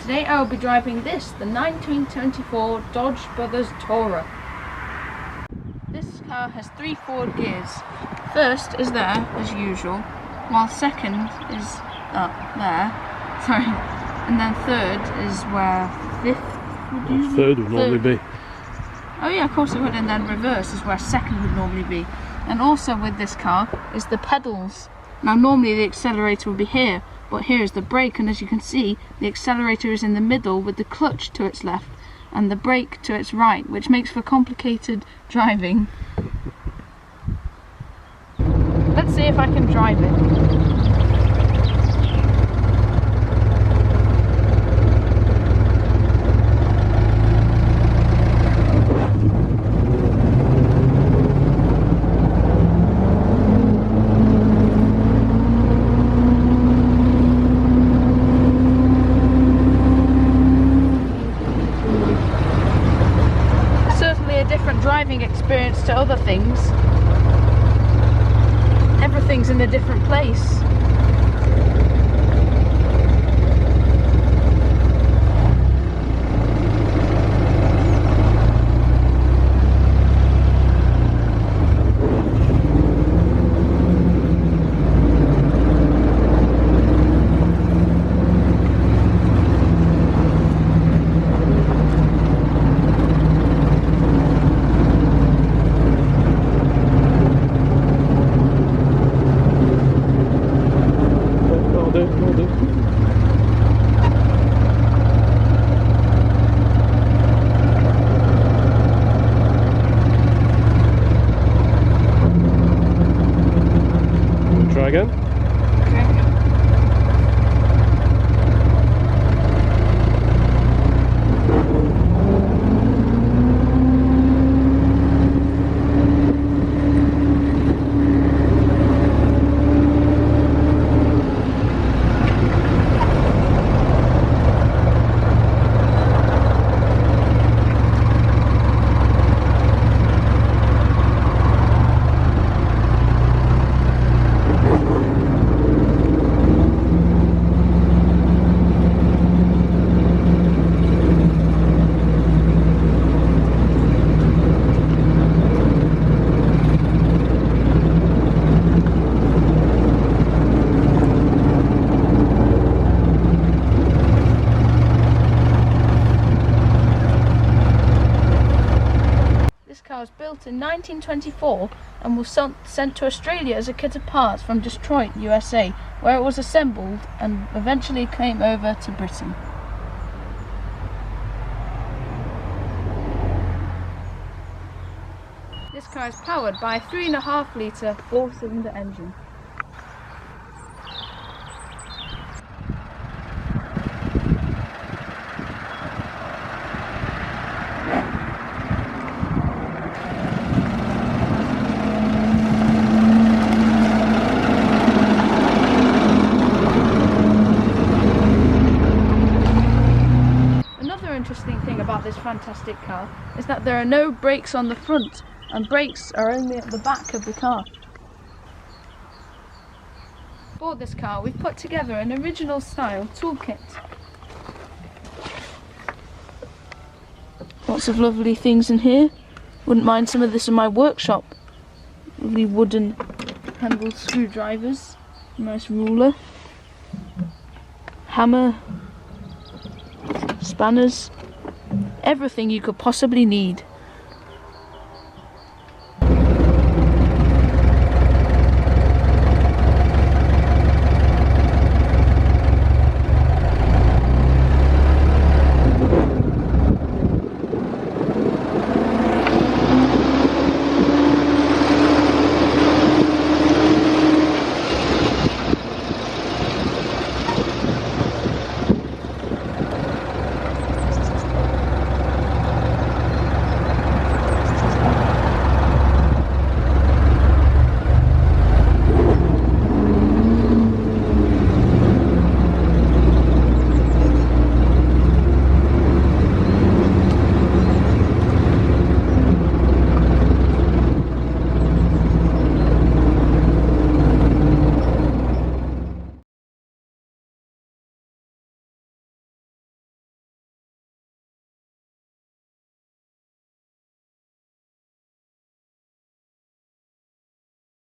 Today I will be driving this, the 1924 Dodge Brothers Tourer. This car has 3 forward gears. First is there, as usual, while second is there, sorry, and then third is where fifth would usually... Third would normally be. Oh yeah, of course it would, and then reverse is where second would normally be. And also with this car is the pedals. Now normally the accelerator would be here, but here is the brake, and as you can see the accelerator is in the middle with the clutch to its left and the brake to its right, which makes for complicated driving. Let's see if I can drive it. Driving experience to other things. Everything's in a different place. Try again. Was built in 1924 and was sent to Australia as a kit of parts from Detroit, USA, where it was assembled and eventually came over to Britain. This car is powered by a 3.5 litre 4-cylinder engine. Interesting thing about this fantastic car is that there are no brakes on the front, and brakes are only at the back of the car. For this car we've put together an original style toolkit. Lots of lovely things in here. Wouldn't mind some of this in my workshop. Lovely wooden handled screwdrivers, nice ruler, hammer, spanners, everything you could possibly need.